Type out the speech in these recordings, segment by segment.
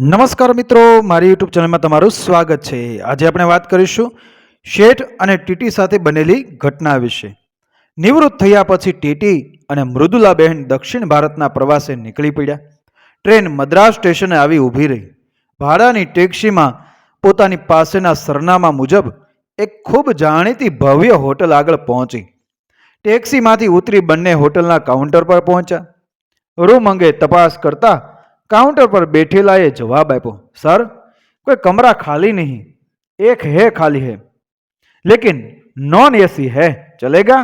નમસ્કાર મિત્રો, મારી યુટ્યુબ ચેનલમાં તમારું સ્વાગત છે. આજે આપણે વાત કરીશું શેઠ અને ટીટી સાથે બનેલી ઘટના વિશે. નિવૃત્ત થયા પછી ટીટી અને મૃદુલાબહેન દક્ષિણ ભારતના પ્રવાસે નીકળી પડ્યા. ટ્રેન મદ્રાસ સ્ટેશને આવી ઊભી રહી. ભાડાની ટેક્સીમાં પોતાની પાસેના સરનામા મુજબ એક ખૂબ જાણીતી ભવ્ય હોટલ આગળ પહોંચી. ટેક્સીમાંથી ઉતરી બંને હોટલના કાઉન્ટર પર પહોંચ્યા. રૂમ અંગે તપાસ કરતા काउंटर पर बैठेला ये जवाब आप्यो, सर कोई कमरा खाली नहीं, एक है खाली है, लेकिन नॉन एसी है, चलेगा?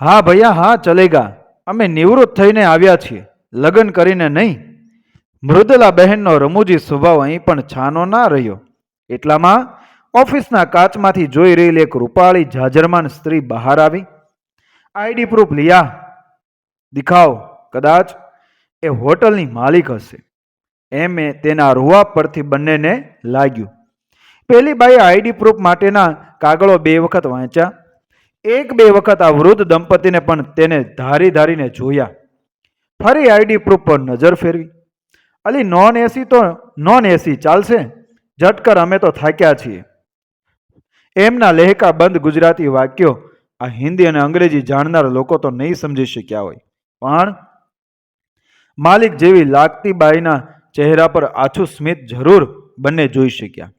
हाँ भैया हाँ चलेगा, अमे निवृत्त थईने आव्या छीए, लग्न करीने नहीं. मृदुला बहननो रमूजी स्वभाव અહીં પણ છાનો ના રહ્યો. એટલામાં ઓફિસના કાચમાંથી જોઈ રહેલી એક રૂપાળી જાજરમાન સ્ત્રી બહાર આવી. આઈડી પ્રૂફ લિયા, દિખાઓ, કદાચ એ હોટલની માલિક હશે એમ તેના રૂવાબ પરથી બંનેને લાગ્યું. પેલી બાઈએ આઈડી પ્રૂફ માટેના કાગળો 2 વખત વાંચ્યા. 1-2 વખત આ વૃદ્ધ દંપતીને પણ તેને ધારીને જોયા. ફરી આઈડી પ્રૂફ પર નજર ફેરવી. અલી નોન એસી તો નોન એસી ચાલશે, ઝટકર અમે તો થાક્યા છીએ. એમના લહેકા બંધ ગુજરાતી વાક્યો આ હિન્દી અને અંગ્રેજી જાણનાર લોકો તો નહીં સમજી શક્યા હોય, પણ માલિક જેવી લાગતી બાઈના ચહેરા પર આછું સ્મિત જરૂર બંને જોઈ શક્યા.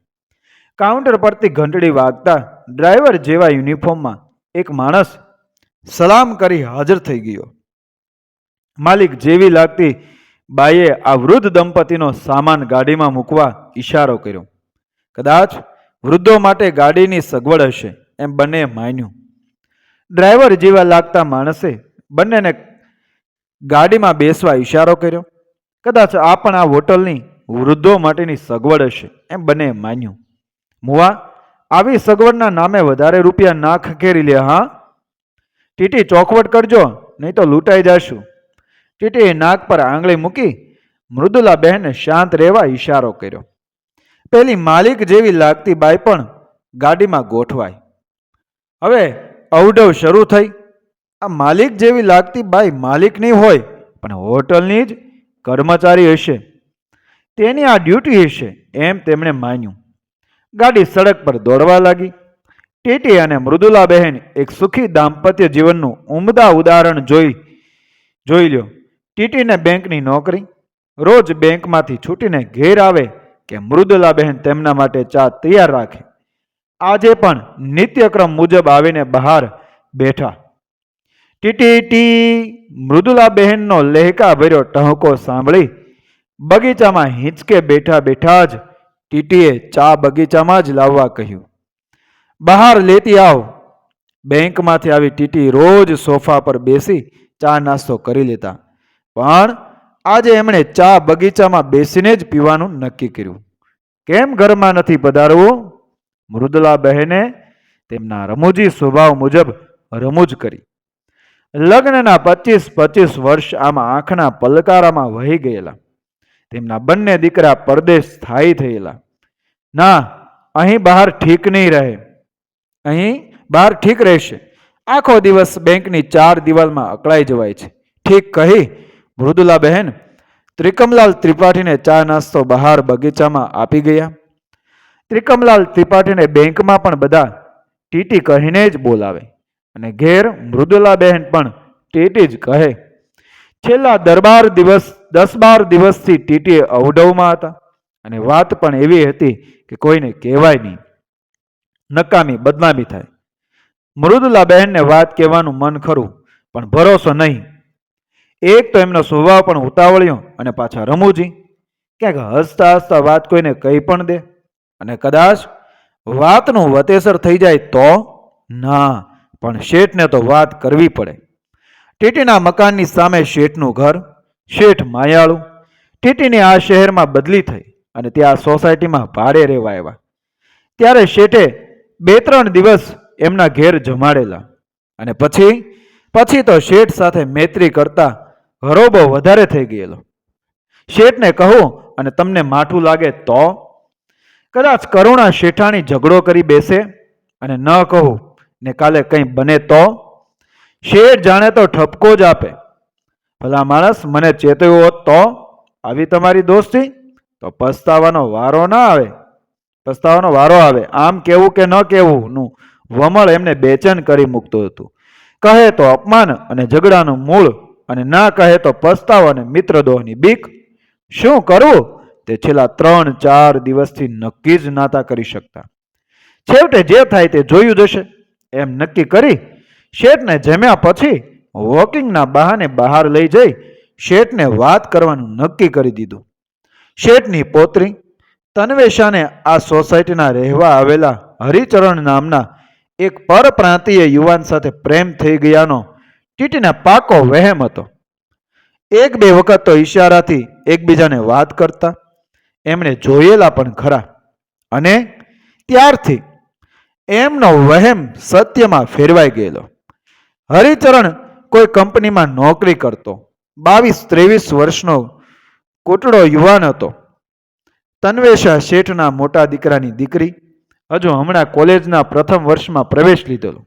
કાઉન્ટર પરથી ઘંટડી વાગતા ડ્રાઈવર જેવા યુનિફોર્મમાં એક માણસ સલામ કરી હાજર થઈ ગયો. માલિક જેવી લાગતી બાઈએ આ વૃદ્ધ દંપતીનો સામાન ગાડીમાં મૂકવા ઈશારો કર્યો. કદાચ વૃદ્ધો માટે ગાડીની સગવડ હશે એમ બંને માન્યું. ડ્રાઈવર જેવા લાગતા માણસે બંનેને ગાડીમાં બેસવા ઈશારો કર્યો. કદાચ આ પણ આ હોટલની વૃદ્ધો માટેની સગવડ હશે એમ બંને માન્યું. મુવા, આવી સગવડના નામે વધારે રૂપિયા ના ખખેરી લે. હા ટીટી, ચોખવટ કરજો નહીં તો લૂંટાઈ જશું. ટીટીએ નાક પર આંગળી મૂકી મૃદુલા બહેનને શાંત રહેવા ઈશારો કર્યો. પેલી માલિક જેવી લાગતી બાઈ પણ ગાડીમાં ગોઠવાઈ. હવે અવડવ શરૂ થઈ. આ માલિક જેવી લાગતી બાઈ માલિક નહીં હોય પણ હોટલની જ કર્મચારી હશે, તેની આ ડ્યુટી હશે એમ તેમણે માન્યું. ગાડી સડક પર દોડવા લાગી. ટીટી અને મૃદુલા બહેન એક સુખી દાંપત્ય જીવનનું ઉમદા ઉદાહરણ જોઈ લ્યો. ટીટીને બેંકની નોકરી, રોજ બેંકમાંથી છૂટીને ઘેર આવે કે મૃદુલા બહેન તેમના માટે ચા તૈયાર રાખે. આજે પણ નિત્યક્રમ મુજબ આવીને બહાર બેઠા. ટીટી મૃદુલા બહેનનો લહેકા ભર્યો ટહુકો સાંભળી બગીચામાં હિંચકે બેઠા બેઠા જ ટીટીએ ચા બગીચામાં જ લાવવા કહ્યું. બહાર લેતી આવ. બેંકમાંથી આવી ટીટી રોજ સોફા પર બેસી ચા નાસ્તો કરી લેતા, પણ આજે એમણે ચા બગીચામાં બેસીને જ પીવાનું નક્કી કર્યું. કેમ ઘરમાં નથી પધારવું? મૃદુલા બહેને તેમના રમૂજી સ્વભાવ મુજબ રમૂજ કરી. લગ્નના 25 વર્ષ આમાં આંખના પલકારામાં વહી ગયેલા. તેમના બંને દીકરા પરદેશ સ્થાયી થયેલા. ના, અહીં બહાર ઠીક નહીં રહે, અહીં બહાર ઠીક રહેશે. આખો દિવસ બેંકની 4 દિવાલમાં અકળાઈ જવાય છે. ઠીક કહી મૃદુલા બહેન ત્રિકમલાલ ત્રિપાઠીને ચા નાસ્તો બહાર બગીચામાં આપી ગયા. ત્રિકમલાલ ત્રિપાઠીને બેંકમાં પણ બધા ટીટી કહીને જ બોલાવે અને ઘેર મૃદુલા બહેન પણ ટીટી જ કહે. છેલ્લા 10-12 દિવસથી ટીટી અવડવમાં હતા અને વાત પણ એવી હતી કે કોઈને કહેવાય નહીં, નકામી બદનામી થાય. મૃદુલા બહેનને વાત કહેવાનું મન ખરું પણ ભરોસો નહીં. એક તો એમનો સ્વભાવ પણ ઉતાવળ્યો અને પાછા રમૂજી. ક્યાંક હસતા હસતા વાત કોઈને કહી પણ દે અને કદાચ વાતનું વતેસર થઈ જાય તો? ના, પણ શેઠને તો વાત કરવી પડે. ટીટીના મકાનની સામે શેઠનું ઘર. શેઠ માયાળુ. ટીટીની આ શહેરમાં બદલી થઈ અને ત્યાં સોસાયટીમાં ભાડે રહેવા આવ્યા. ત્યારે શેઠે 2-3 દિવસ એમના ઘેર જમાડેલા અને પછી તો શેઠ સાથે મૈત્રી કરતા હરોબો વધારે થઈ ગયેલો. શેઠને કહું અને તમને માઠું લાગે તો? કદાચ કરુણા શેઠાણી ઝઘડો કરી બેસે અને ન કહું ને કાલે કંઈ બને તો? શેઠ જાણે તો ઠપકો જ આપે. ભલા માણસ, મને ચેતવ્યો હોત તો? આવી તમારી દોસ્તી? તો પસ્તાવાનો વારો આવે. આમ કેવું કે ન કેવું નું વમળ એમને બેચેન કરી મૂકતું હતું. કહે તો અપમાન અને ઝઘડાનું મૂળ, અને ના કહે તો પસ્તાવો અને મિત્રદ્રોહની બીક. શું કરવું તે છેલ્લા 3-4 દિવસથી નક્કી જ નાતા કરી શકતા. છેવટે જે થાય તે જોયું જશે એમ નક્કી કરી શેઠને જમ્યા પછી વોકિંગના બહાને બહાર લઈ જઈ શેઠને વાત કરવાનું નક્કી કરી દીધું. શેઠની પોતરી તન્વેશાને આ સોસાયટીના રહેવા આવેલા હરિચરણ નામના એક પરપ્રાંતીય યુવાન સાથે પ્રેમ થઈ ગયાનો ટીટીને પાકો વહેમ હતો. 1-2 વખત તો ઈશારાથી એકબીજાને વાત કરતા એમણે જોયેલા પણ ખરા, અને ત્યારથી એમનો વહેમ સત્યમાં ફેરવાઈ ગયેલો. હરિચરણ કોઈ કંપનીમાં નોકરી કરતો 22-23 વર્ષનો કૂટડો યુવાન હતો. તન્વેશા શેઠના મોટા દીકરાની દીકરી, હજુ હમણાં કોલેજના પ્રથમ વર્ષમાં પ્રવેશ લીધેલો.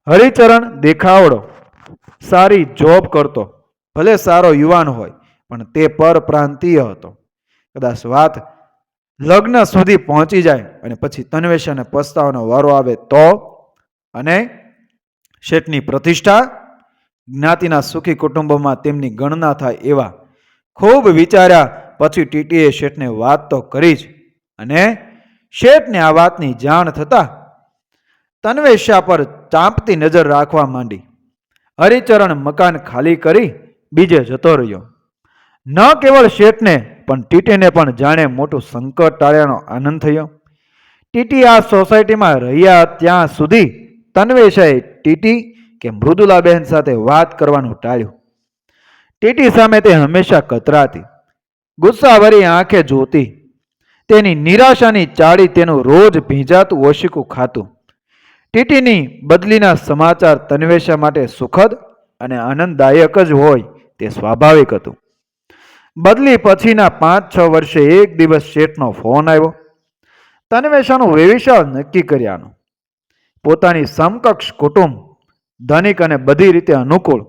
હરિચરણ દેખાવડો, સારી જોબ કરતો, ભલે સારો યુવાન હોય પણ તે પરપ્રાંતીય હતો. કદાચ વાત લગ્ન સુધી પહોંચી જાય અને પછી તન્વેશાને પસ્તાવાનો વારો આવે તો? અને શેઠની પ્રતિષ્ઠા, જ્ઞાતિના સુખી કુટુંબોમાં તેમની ગણના થાય એવા ખૂબ વિચાર્યા પછી ટીટીએ શેઠને વાત તો કરી જ, અને શેઠને આ વાતની જાણ થતા તન્વેશા પર ચાંપતી નજર રાખવા માંડી. હરિચરણ મકાન ખાલી કરી બીજે જતો રહ્યો. ન કેવળ શેઠને પણ ટીટીને પણ જાણે મોટું સંકટ ટાળ્યાનો આનંદ થયો. ટીટી આ સોસાયટીમાં રહ્યા ત્યાં સુધી તન્વેશાએ ટીટી કે મૃદુલાબહેન સાથે વાત કરવાનું ટાળ્યું. ટીટી સામે તે હંમેશા કતરાતી, ગુસ્સાભરી આંખે જોતી. તેની નિરાશાની ચાળી તેનું રોજ ભીંજાતું ઓશિકું ખાતું. ટીટીની બદલીના સમાચાર તન્વેશા માટે સુખદ અને આનંદદાયક જ હોય તે સ્વાભાવિક હતું. બદલી પછીના 5-6 વર્ષે એક દિવસ શેઠનો ફોન આવ્યો. તન્વેશાનું વેવિશાળ નક્કી કર્યાનું. પોતાની સમકક્ષ કુટુંબ, ધનિક અને બધી રીતે અનુકૂળ.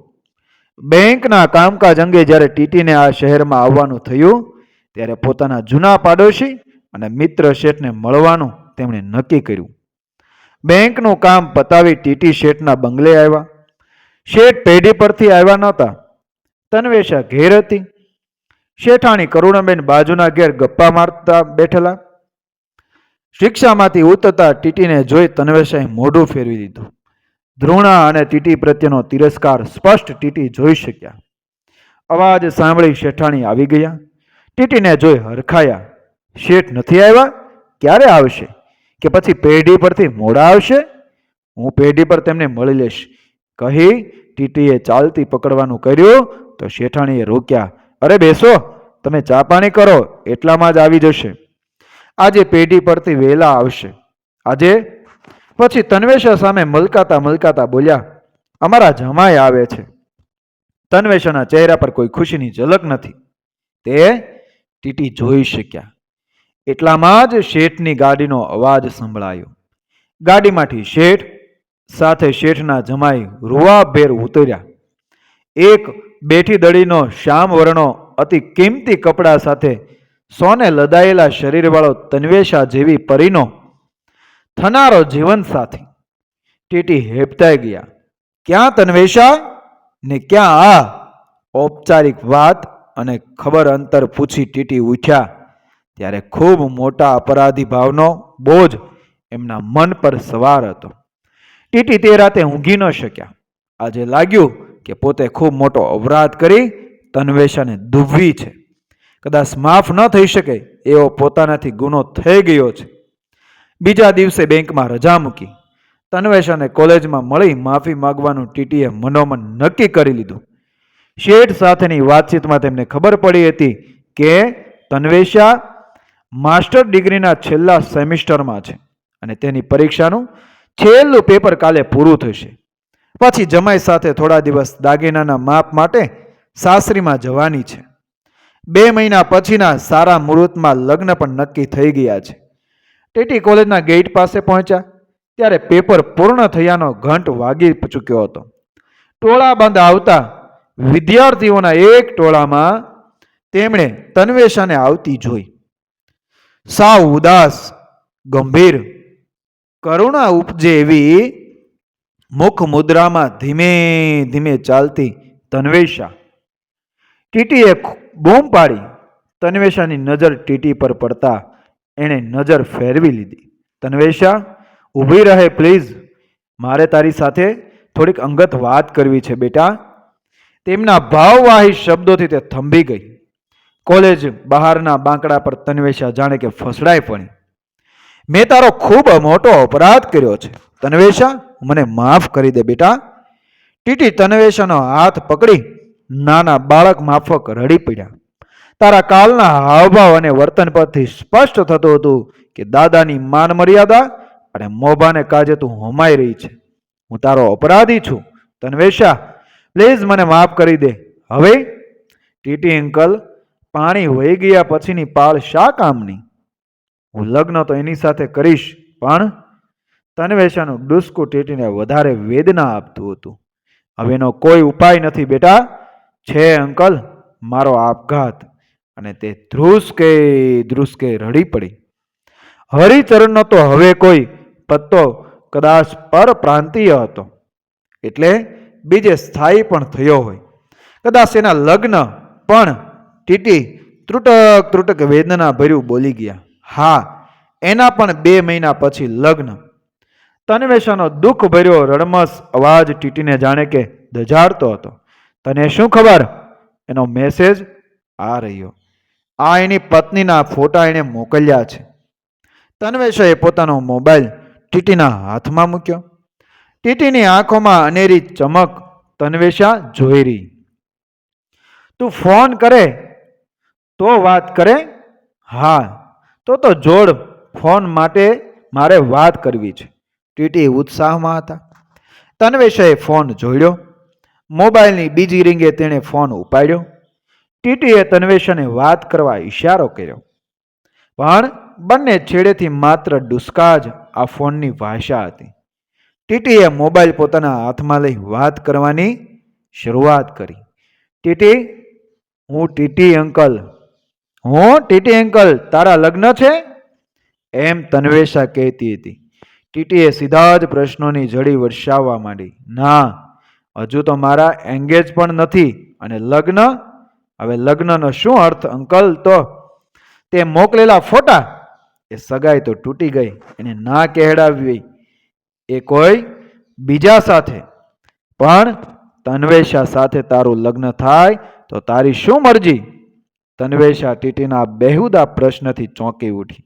બેંકના કામકાજ અંગે જ્યારે ટીટીને આ શહેરમાં આવવાનું થયું ત્યારે પોતાના જૂના પાડોશી અને મિત્ર શેઠને મળવાનું તેમણે નક્કી કર્યું. બેંકનું કામ પતાવી ટીટી શેઠના બંગલે આવ્યા. શેઠ પેઢી પરથી આવ્યા નહોતા. તન્વેશા ઘેર હતી. શેઠાણી કરુણાબેન બાજુના ઘેર ગપ્પા મારતા બેઠેલા. રિક્ષામાંથી ઉતરતા ટીટીને જોઈ તન્વેશાએ મોઢું ફેરવી દીધું. ધૃણા અને ટીટી પ્રત્યેનો તિરસ્કાર સ્પષ્ટ ટીટી જોઈ શક્યા. અવાજ સાંભળી શેઠાણી આવી ગયા. ટીટીને જોઈ હરખાયા. શેઠ નથી આવ્યા? ક્યારે આવશે? કે પછી પેઢી પરથી મોડા આવશે? હું પેઢી પર તેમને મળી લઈશ કહી ટીટીએ ચાલતી પકડવાનું કર્યું તો શેઠાણીએ રોક્યા. અરે બેસો, તમે ચા પાણી કરો, એટલામાં જ આવી જશે. આજે પેઢી પરથી વહેલા આવશે. આજે? પછી તન્વેશા સામે મલકાતા બોલ્યા, અમારા જમાઈ આવે છે. તન્વેશાના ચહેરા પર કોઈ ખુશીની ઝલક નથી. તે ટીટી જોઈ શક્યા. એટલામાં જ શેઠની ગાડીનો અવાજ સંભળાયો. ગાડીમાંથી શેઠ સાથે શેઠના જમાઈ રૂવાભેર ઉતર્યા. એક બેઠી દડીનો શ્યામ વર્ણો અતિ કિંમતી કપડા સાથે સોને લદાયેલા શરીરવાળો તન્વેશા જેવી પરીનો થનારો જીવન સાથી. ટીટી હેપતાઈ ગયા. ક્યાં તન્વેશા ને ક્યાં આ? ઔપચારિક વાત અને ખબર અંતર પૂછી ટીટી ઉઠ્યા ત્યારે ખૂબ મોટા અપરાધી ભાવનો બોજ એમના મન પર સવાર હતો. ટીટી તે રાતે ઊંઘી ન શક્યા. આજે લાગ્યું કે પોતે ખૂબ મોટો અપરાધ કરી તન્વેશાને દુભવી છે. કદાચ માફ ન થઈ શકે એવો પોતાનાથી ગુનો થઈ ગયો છે. બીજા દિવસે બેંકમાં રજા મૂકી. તન્વેશાને કોલેજમાં મળી માફી માંગવાનું ટીટીએ મનોમન નક્કી કરી લીધું. શેઠ સાથેની વાતચીતમાં તેમને ખબર પડી હતી કે તન્વેશા માસ્ટર ડિગ્રીના છેલ્લા સેમિસ્ટરમાં છે અને તેની પરીક્ષાનું છેલ્લું પેપર કાલે પૂરું થશે. પછી જમાઈ સાથે થોડા દિવસ દાગીનાના માપ માટે સાસરીમાં જવાની છે. 2 મહિના પછીના સારા મુહૂર્તમાં લગ્ન પણ નક્કી થઈ ગયા છે. ટીટી કોલેજના ગેટ પાસે પહોંચ્યા ત્યારે પેપર પૂર્ણ થયાનો ઘંટ વાગી ચૂક્યો હતો. ટોળા બંધ આવતા વિદ્યાર્થીઓના એક ટોળામાં તેમણે તન્વેશાને આવતી જોઈ. સાવ ઉદાસ, ગંભીર, કરુણા ઉપજે એવી મુખ મુદ્રામાં ધીમે ધીમે ચાલતી તન્વેશા. ટીટીએ બૂમ પાડી. તન્વેશાની નજર ટીટી પર પડતા એણે નજર ફેરવી લીધી. તન્વેશા, ઊભી રહે પ્લીઝ, મારે તારી સાથે થોડીક અંગત વાત કરવી છે બેટા. તેમના ભાવવાહી શબ્દોથી તે થંભી ગઈ. કોલેજ બહારના બાંકડા પર તન્વેશા જાણે કે ફસડાઈ પડી. મેં તારો ખૂબ મોટો અપરાધ કર્યો છે તન્વેશા, મને માફ કરી દે બેટા. ટીટી તન્વેશાનો હાથ પકડી નાના બાળક માફક રડી પડ્યા. તારા કાલના હાવભાવ અને વર્તન પરથી સ્પષ્ટ થતું હતું કે દાદાની માન મર્યાદા અને મોભાને કાજે તું હોમાઈ રહી છે. હું તારો અપરાધી છું તન્વેશા, પ્લીઝ મને માફ કરી દે. હવે ટીટી અંકલ, પાણી વહી ગયા પછીની પાળ શા કામની? હું લગ્ન તો એની સાથે કરીશ, પણ તન્વેશાનું ડુસકું ટીટીને વધારે વેદના આપતું હતું. હવે એનો કોઈ ઉપાય નથી બેટા. છે અંકલ, મારો આપઘાત. અને તે ધ્રુસકે ધ્રુસકે રડી પડી. હરિચરણનો તો હવે કોઈ પત્તો કદાચ પરપ્રાંતીય હતો, એટલે બીજે સ્થાયી પણ થયો હોય. કદાચ એના લગ્ન પણ. ટીટી ત્રુટક ત્રુટક વેદના ભર્યું બોલી ગયા. હા, એના પણ 2 મહિના પછી લગ્ન. તન્વેશાનો દુઃખ ભર્યો રડમસ અવાજ ટીટીને જાણે કે દજાડતો હતો. તને શું ખબર? એનો મેસેજ આ રહ્યો. આ એની પત્નીના ફોટા એણે મોકલ્યા છે. તન્વેશાએ પોતાનો મોબાઈલ ટીટીના હાથમાં મૂક્યો. ટીટીની આંખોમાં અનેરી ચમક તન્વેશા જોઈ રહી. તું ફોન કરે તો વાત કરે? હા, તો જોડ ફોન, માટે મારે વાત કરવી છે. ટીટી ઉત્સાહમાં હતા. તન્વેશાએ ફોન જોડ્યો. મોબાઈલની બીજી રીંગે તેણે ફોન ઉપાડ્યો. ટીટીએ તન્વેશાને વાત કરવા ઈશારો કર્યો, પણ બંને છેડેથી માત્ર ડુસકા જ આ ફોનની ભાષા હતી. ટીટીએ મોબાઈલ પોતાના હાથમાં લઈ વાત કરવાની શરૂઆત કરી. ટીટી, હું ટીટી અંકલ, તારા લગ્ન છે? એમ તન્વેશા કહેતી હતી. ટીટીએ સીધા જ પ્રશ્નોની જડી વરસાવવા માંડી. ના, હજુ તો મારા એંગેજ પણ નથી. અને લગ્ન? હવે લગ્નનો શું અર્થ અંકલ? તો તે મોકલેલા ફોટા, એ સગાઈ તો તૂટી ગઈ. એને ના કહેડાવી એ કોઈ બીજા સાથે. પણ તન્વેશા સાથે તારું લગ્ન થાય તો તારી શું મરજી? તન્વેશા ટીટીના બેહુદા પ્રશ્નથી ચોંકી ઉઠી.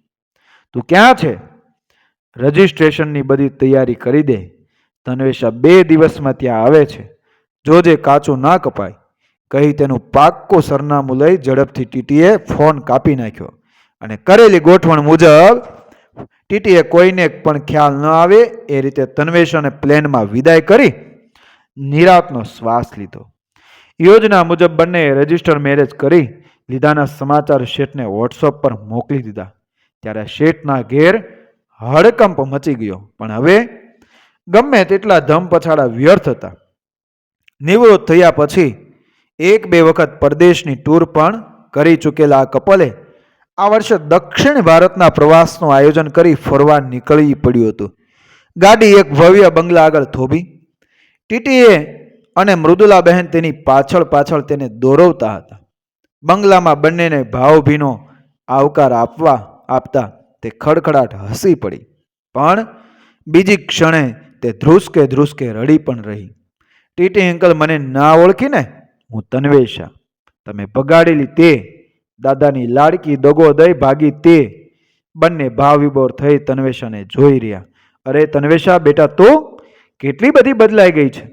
તું ક્યાં છે? રજિસ્ટ્રેશનની બધી તૈયારી કરી દે. તન્વેશા 2 દિવસમાં ત્યાં આવે છે. જોજે કાચું ના કપાય, કહી તેનું પાક્કું સરનામું લઈ ઝડપથી ટીટીએ ફોન કાપી નાખ્યો. અને કરેલી ગોઠવણ મુજબ ટીટીએ કોઈને પણ ખ્યાલ ન આવે એ રીતે તન્વેશાને પ્લેનમાં વિદાય કરી નિરાંતનો શ્વાસ લીધો. યોજના મુજબ બંનેએ રજિસ્ટર મેરેજ કરી લીધાના સમાચાર શેઠને વોટ્સઅપ પર મોકલી દીધા. ત્યારે શેઠના ઘેર હડકંપ મચી ગયો. પણ હવે ગમે તેટલા ધમ પછાડા વ્યર્થ હતા. નિવૃત્ત થયા પછી 1-2 વખત પરદેશની ટૂર પણ કરી ચૂકેલા આ કપલે આ વર્ષે દક્ષિણ ભારતના પ્રવાસનું આયોજન કરી ફરવા નીકળી પડ્યું હતું. ગાડી એક ભવ્ય બંગલા આગળ થોભી. ટીટીએ અને મૃદુલાબહેન તેની પાછળ પાછળ તેને દોરવતા હતા. બંગલામાં બંનેને ભાવભીનો આવકાર આપતા તે ખડખડાટ હસી પડી. પણ બીજી ક્ષણે તે ધ્રુસકે ધ્રુસકે રડી પણ રહી. ટીટી અંકલ, મને ના ઓળખીને? હું તન્વેશા. તમે બગાડેલી તે, દાદાની લાડકી દગો દઈ ભાગી તે. બંને ભાવ વિભોર થઈ તન્વેશાને જોઈ રહ્યા. અરે તન્વેશા બેટા, તું કેટલી બધી બદલાઈ ગઈ છે.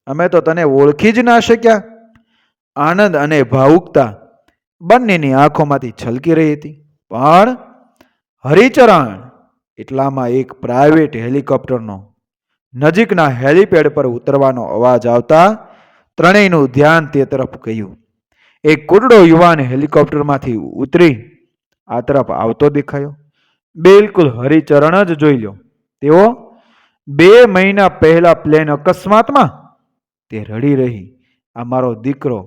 અમે તો તને ઓળખી જ ના શક્યા. આનંદ અને ભાવુકતા બંનેની આંખોમાંથી છલકી રહી હતી. પણ હરિચરણ એટલામાં એક પ્રાઇવેટ હેલિકોપ્ટરનો નજીકના હેલિપેડ પર ઉતરવાનો અવાજ આવતા ત્રણેયનું ધ્યાન તે તરફ ગયું. એક કુરડો યુવાન હેલિકોપ્ટરમાંથી ઉતરી આ તરફ આવતો દેખાયો. બિલકુલ હરિચરણ જ જોઈ લો. તેઓ 2 મહિના પહેલા પ્લેન અકસ્માતમાં. તે રડી રહી. આ મારો દીકરો,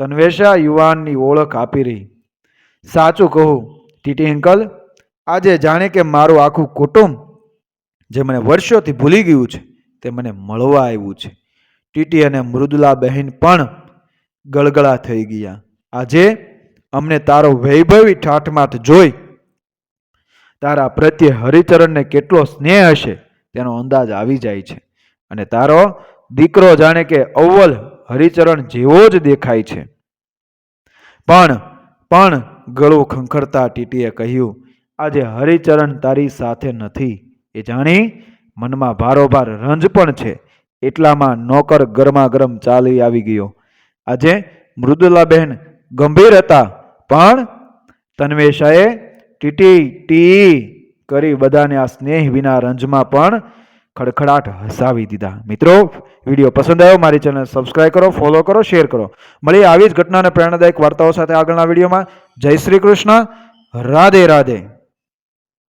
તન્વેષા યુવાનની ઓળખ આપી રહી. સાચું કહું ટીટી અંકલ, આજે જાણે કે મારું આખું કુટુંબ જે મને વર્ષોથી ભૂલી ગયું છે તે મને મળવા આવ્યું છે. ટીટી અને મૃદુલા બહેન પણ ગળગળા થઈ ગયા. આજે અમને તારો વૈભવી ઠાઠમાઠ જોઈ તારા પ્રત્યે હરિચરણને કેટલો સ્નેહ હશે તેનો અંદાજ આવી જાય છે. અને તારો દીકરો જાણે કે અવ્વલ હરિચરણ જેવો જ દેખાય છે. પણ ગળું ખંખરતા ટીટીએ કહ્યું, આજે હરિચરણ તારી સાથે નથી એ જાણી મનમાં ભારોભાર રંજ પણ છે. એટલામાં નોકર ગરમા ગરમ ચાલી આવી ગયો. આજે મૃદુલાબહેન ગંભીર હતા, પણ તન્વેષાએ ટીટી ટી કરી બધાને આ સ્નેહ વિના રંજમાં પણ ખડખડાટ હસાવી દીધા. મિત્રો, વિડીયો પસંદ આવ્યો મારી ચેનલ સબસ્ક્રાઇબ કરો, ફોલો કરો, શેર કરો. મળીએ આવી જ ઘટના અને પ્રેરણાદાયક વાર્તાઓ સાથે આગળના વિડીયોમાં. જય શ્રી કૃષ્ણ. રાધે રાધે.